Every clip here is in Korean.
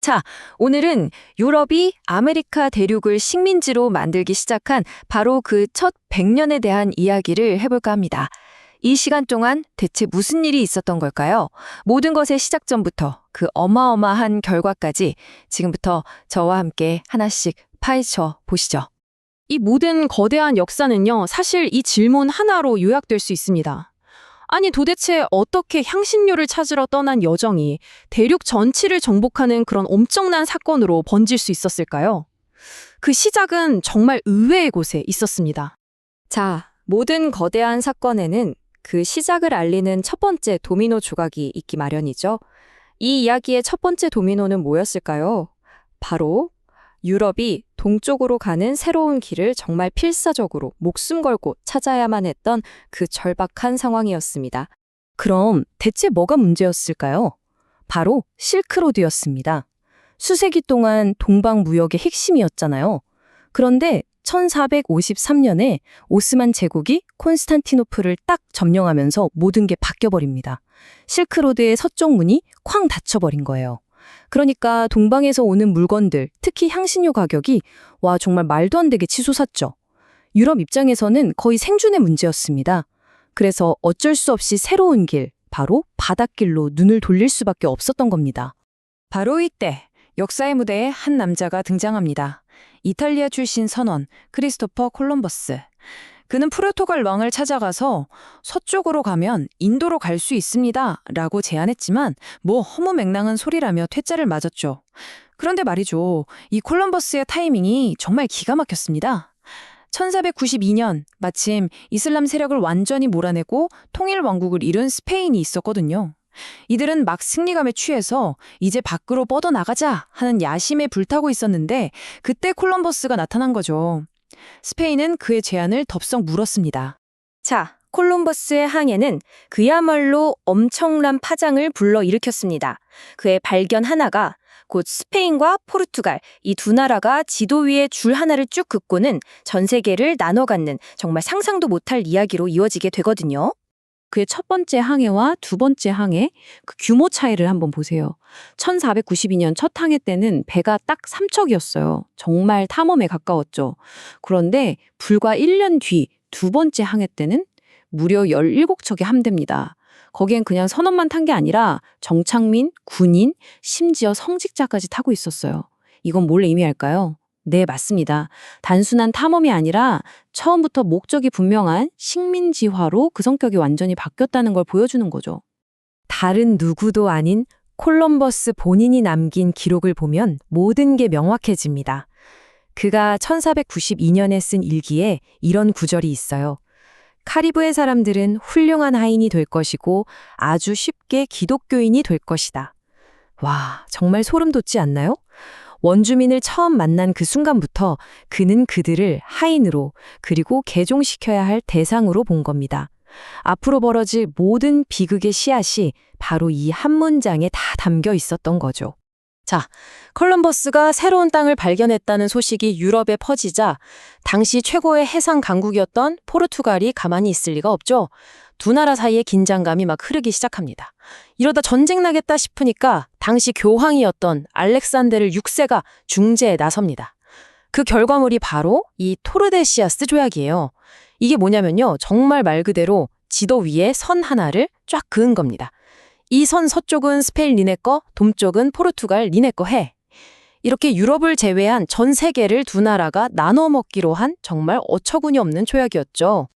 자, 오늘은 유럽이 아메리카 대륙을 식민지로 만들기 시작한 바로 그 첫 100년에 대한 이야기를 해볼까 합니다. 이 시간 동안 대체 무슨 일이 있었던 걸까요? 모든 것의 시작점부터 그 어마어마한 결과까지 지금부터 저와 함께 하나씩 파헤쳐 보시죠. 이 모든 거대한 역사는요, 사실 이 질문 하나로 요약될 수 있습니다. 아니, 도대체 어떻게 향신료를 찾으러 떠난 여정이 대륙 전체를 정복하는 그런 엄청난 사건으로 번질 수 있었을까요? 그 시작은 정말 의외의 곳에 있었습니다. 자, 모든 거대한 사건에는 그 시작을 알리는 첫 번째 도미노 조각이 있기 마련이죠. 이 이야기의 첫 번째 도미노는 뭐였을까요? 바로 유럽이 동쪽으로 가는 새로운 길을 정말 필사적으로 목숨 걸고 찾아야만 했던 그 절박한 상황이었습니다. 그럼 대체 뭐가 문제였을까요? 바로 실크로드였습니다. 수세기 동안 동방 무역의 핵심이었잖아요. 그런데 1453년에 오스만 제국이 콘스탄티노플을 딱 점령하면서 모든 게 바뀌어버립니다. 실크로드의 서쪽 문이 쾅 닫혀버린 거예요. 그러니까 동방에서 오는 물건들, 특히 향신료 가격이 정말 말도 안 되게 치솟았죠. 유럽 입장에서는 거의 생존의 문제였습니다. 그래서 어쩔 수 없이 새로운 길, 바로 바닷길로 눈을 돌릴 수밖에 없었던 겁니다. 바로 이때 역사의 무대에 한 남자가 등장합니다. 이탈리아 출신 선원 크리스토퍼 콜럼버스. 그는 포르투갈 왕을 찾아가서 서쪽으로 가면 인도로 갈 수 있습니다 라고 제안했지만 허무맹랑한 소리라며 퇴짜를 맞았죠. 그런데 말이죠. 이 콜럼버스의 타이밍이 정말 기가 막혔습니다. 1492년 마침 이슬람 세력을 완전히 몰아내고 통일 왕국을 이룬 스페인이 있었거든요. 이들은 막 승리감에 취해서 이제 밖으로 뻗어나가자 하는 야심에 불타고 있었는데 그때 콜럼버스가 나타난 거죠. 스페인은 그의 제안을 덥석 물었습니다. 자, 콜럼버스의 항해는 그야말로 엄청난 파장을 불러일으켰습니다. 그의 발견 하나가 곧 스페인과 포르투갈 이 두 나라가 지도 위에 줄 하나를 쭉 긋고는 전 세계를 나눠 갖는 정말 상상도 못할 이야기로 이어지게 되거든요. 그의 첫 번째 항해와 두 번째 항해, 그 규모 차이를 한번 보세요. 1492년 첫 항해 때는 배가 딱 3척이었어요. 정말 탐험에 가까웠죠. 그런데 불과 1년 뒤 두 번째 항해 때는 무려 17척의 함대입니다. 거기엔 그냥 선원만 탄 게 아니라 정착민, 군인, 심지어 성직자까지 타고 있었어요. 이건 뭘 의미할까요? 네, 맞습니다. 단순한 탐험이 아니라 처음부터 목적이 분명한 식민지화로 그 성격이 완전히 바뀌었다는 걸 보여주는 거죠. 다른 누구도 아닌 콜럼버스 본인이 남긴 기록을 보면 모든 게 명확해집니다. 그가 1492년에 쓴 일기에 이런 구절이 있어요. 카리브해 사람들은 훌륭한 하인이 될 것이고 아주 쉽게 기독교인이 될 것이다. 와, 정말 소름 돋지 않나요? 원주민을 처음 만난 그 순간부터 그는 그들을 하인으로 그리고 개종시켜야 할 대상으로 본 겁니다. 앞으로 벌어질 모든 비극의 씨앗이 바로 이 한 문장에 다 담겨 있었던 거죠. 자, 콜럼버스가 새로운 땅을 발견했다는 소식이 유럽에 퍼지자 당시 최고의 해상 강국이었던 포르투갈이 가만히 있을 리가 없죠. 두 나라 사이의 긴장감이 막 흐르기 시작합니다. 이러다 전쟁 나겠다 싶으니까 당시 교황이었던 알렉산데르 6세가 중재에 나섭니다. 그 결과물이 바로 이 토르데시아스 조약이에요. 이게 뭐냐면요. 정말 말 그대로 지도 위에 선 하나를 쫙 그은 겁니다. 이 선 서쪽은 스페인 니네 거, 동쪽은 포르투갈 니네 거 해. 이렇게 유럽을 제외한 전 세계를 두 나라가 나눠 먹기로 한 정말 어처구니 없는 조약이었죠.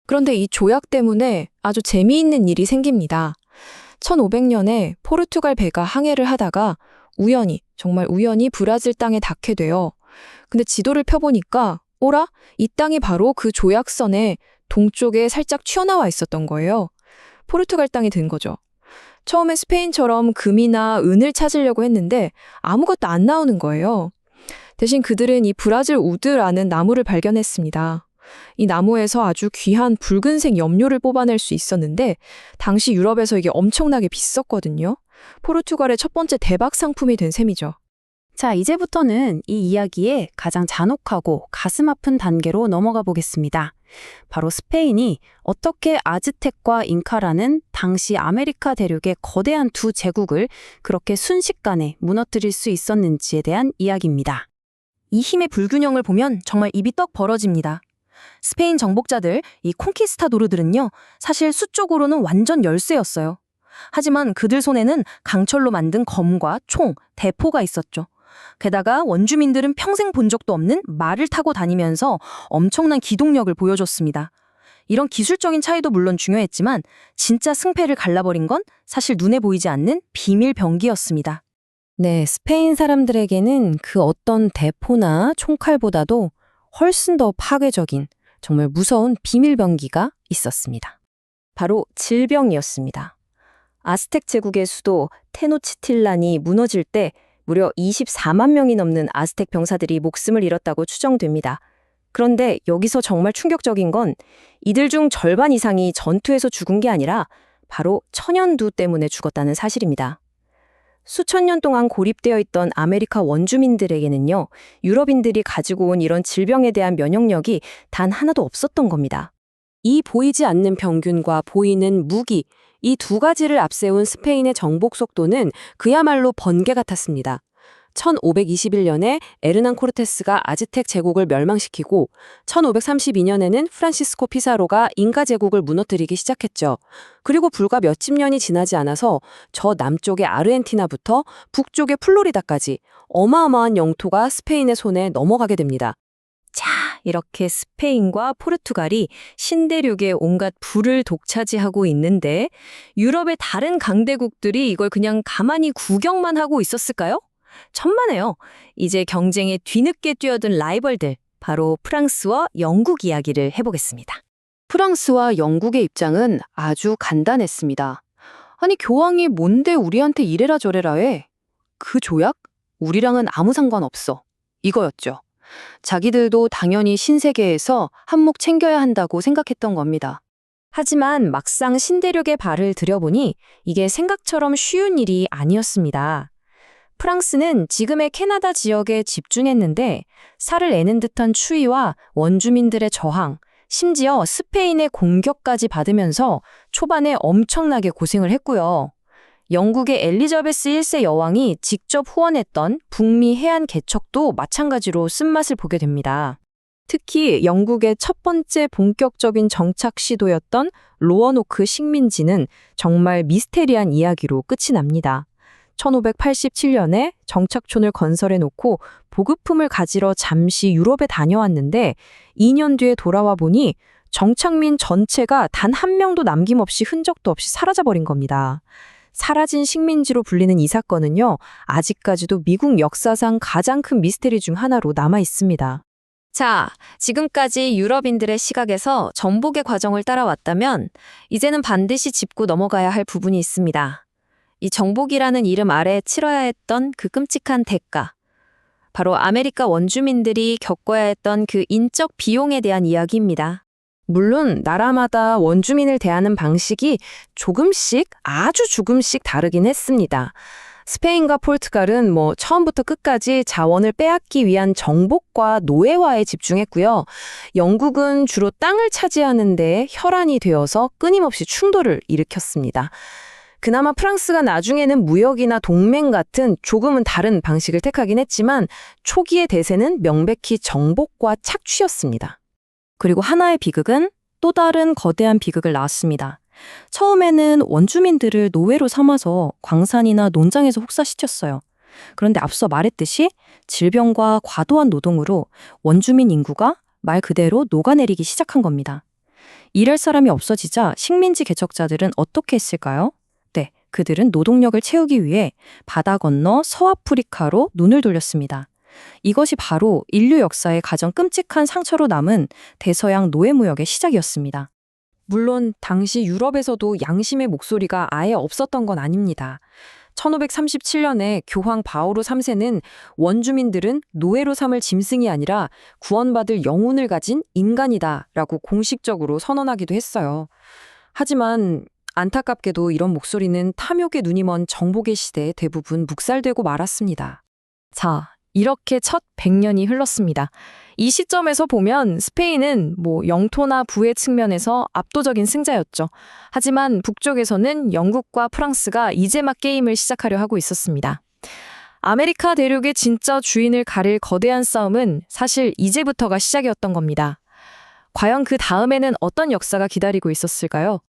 그런데 이 조약 때문에 아주 재미있는 일이 생깁니다. 1500년에 포르투갈 배가 항해를 하다가 정말 우연히 브라질 땅에 닿게 돼요. 근데 지도를 펴보니까 오라? 이 땅이 바로 그 조약선의 동쪽에 살짝 튀어나와 있었던 거예요. 포르투갈 땅이 된 거죠. 처음에 스페인처럼 금이나 은을 찾으려고 했는데 아무것도 안 나오는 거예요. 대신 그들은 이 브라질 우드라는 나무를 발견했습니다. 이 나무에서 아주 귀한 붉은색 염료를 뽑아낼 수 있었는데 당시 유럽에서 이게 엄청나게 비쌌거든요. 포르투갈의 첫 번째 대박 상품이 된 셈이죠. 자, 이제부터는 이 이야기의 가장 잔혹하고 가슴 아픈 단계로 넘어가 보겠습니다. 바로 스페인이 어떻게 아즈텍과 잉카라는 당시 아메리카 대륙의 거대한 두 제국을 그렇게 순식간에 무너뜨릴 수 있었는지에 대한 이야기입니다. 이 힘의 불균형을 보면 정말 입이 떡 벌어집니다. 스페인 정복자들, 이 콩키스타도르들은요, 사실 수적으로는 완전 열세였어요. 하지만 그들 손에는 강철로 만든 검과 총, 대포가 있었죠. 게다가 원주민들은 평생 본 적도 없는 말을 타고 다니면서 엄청난 기동력을 보여줬습니다. 이런 기술적인 차이도 물론 중요했지만 진짜 승패를 갈라버린 건 사실 눈에 보이지 않는 비밀 병기였습니다. 네, 스페인 사람들에게는 그 어떤 대포나 총칼보다도 훨씬 더 파괴적인, 정말 무서운 비밀병기가 있었습니다. 바로 질병이었습니다. 아스텍 제국의 수도 테노치틸란이 무너질 때 무려 24만 명이 넘는 아스텍 병사들이 목숨을 잃었다고 추정됩니다. 그런데 여기서 정말 충격적인 건 이들 중 절반 이상이 전투에서 죽은 게 아니라 바로 천연두 때문에 죽었다는 사실입니다. 수천 년 동안 고립되어 있던 아메리카 원주민들에게는요, 유럽인들이 가지고 온 이런 질병에 대한 면역력이 단 하나도 없었던 겁니다. 이 보이지 않는 병균과 보이는 무기, 이 두 가지를 앞세운 스페인의 정복 속도는 그야말로 번개 같았습니다. 1521년에 에르난 코르테스가 아즈텍 제국을 멸망시키고 1532년에는 프란시스코 피사로가 잉카 제국을 무너뜨리기 시작했죠. 그리고 불과 몇십 년이 지나지 않아서 저 남쪽의 아르헨티나부터 북쪽의 플로리다까지 어마어마한 영토가 스페인의 손에 넘어가게 됩니다. 자, 이렇게 스페인과 포르투갈이 신대륙의 온갖 부를 독차지하고 있는데 유럽의 다른 강대국들이 이걸 그냥 가만히 구경만 하고 있었을까요? 천만에요. 이제 경쟁에 뒤늦게 뛰어든 라이벌들, 바로 프랑스와 영국 이야기를 해보겠습니다. 프랑스와 영국의 입장은 아주 간단했습니다. 아니, 교황이 뭔데 우리한테 이래라 저래라 해? 그 조약? 우리랑은 아무 상관없어. 이거였죠. 자기들도 당연히 신세계에서 한몫 챙겨야 한다고 생각했던 겁니다. 하지만 막상 신대륙에 발을 들여보니 이게 생각처럼 쉬운 일이 아니었습니다. 프랑스는 지금의 캐나다 지역에 집중했는데 살을 애는 듯한 추위와 원주민들의 저항, 심지어 스페인의 공격까지 받으면서 초반에 엄청나게 고생을 했고요. 영국의 엘리자베스 1세 여왕이 직접 후원했던 북미 해안 개척도 마찬가지로 쓴맛을 보게 됩니다. 특히 영국의 첫 번째 본격적인 정착 시도였던 로어노크 식민지는 정말 미스테리한 이야기로 끝이 납니다. 1587년에 정착촌을 건설해 놓고 보급품을 가지러 잠시 유럽에 다녀왔는데 2년 뒤에 돌아와 보니 정착민 전체가 단 한 명도 남김없이 흔적도 없이 사라져버린 겁니다. 사라진 식민지로 불리는 이 사건은요, 아직까지도 미국 역사상 가장 큰 미스테리 중 하나로 남아 있습니다. 자, 지금까지 유럽인들의 시각에서 정복의 과정을 따라왔다면 이제는 반드시 짚고 넘어가야 할 부분이 있습니다. 이 정복이라는 이름 아래 치러야 했던 그 끔찍한 대가. 바로 아메리카 원주민들이 겪어야 했던 그 인적 비용에 대한 이야기입니다. 물론 나라마다 원주민을 대하는 방식이 조금씩, 아주 조금씩 다르긴 했습니다. 스페인과 포르투갈은 처음부터 끝까지 자원을 빼앗기 위한 정복과 노예화에 집중했고요. 영국은 주로 땅을 차지하는 데 혈안이 되어서 끊임없이 충돌을 일으켰습니다. 그나마 프랑스가 나중에는 무역이나 동맹 같은 조금은 다른 방식을 택하긴 했지만 초기의 대세는 명백히 정복과 착취였습니다. 그리고 하나의 비극은 또 다른 거대한 비극을 낳았습니다. 처음에는 원주민들을 노예로 삼아서 광산이나 농장에서 혹사시켰어요. 그런데 앞서 말했듯이 질병과 과도한 노동으로 원주민 인구가 말 그대로 녹아내리기 시작한 겁니다. 일할 사람이 없어지자 식민지 개척자들은 어떻게 했을까요? 네, 그들은 노동력을 채우기 위해 바다 건너 서아프리카로 눈을 돌렸습니다. 이것이 바로 인류 역사의 가장 끔찍한 상처로 남은 대서양 노예무역의 시작이었습니다. 물론 당시 유럽에서도 양심의 목소리가 아예 없었던 건 아닙니다. 1537년에 교황 바오로 3세는 원주민들은 노예로 삼을 짐승이 아니라 구원받을 영혼을 가진 인간이다라고 공식적으로 선언하기도 했어요. 하지만 안타깝게도 이런 목소리는 탐욕의 눈이 먼 정복의 시대에 대부분 묵살되고 말았습니다. 자, 이렇게 첫 100년이 흘렀습니다. 이 시점에서 보면 스페인은 영토나 부의 측면에서 압도적인 승자였죠. 하지만 북쪽에서는 영국과 프랑스가 이제 막 게임을 시작하려 하고 있었습니다. 아메리카 대륙의 진짜 주인을 가릴 거대한 싸움은 사실 이제부터가 시작이었던 겁니다. 과연 그 다음에는 어떤 역사가 기다리고 있었을까요?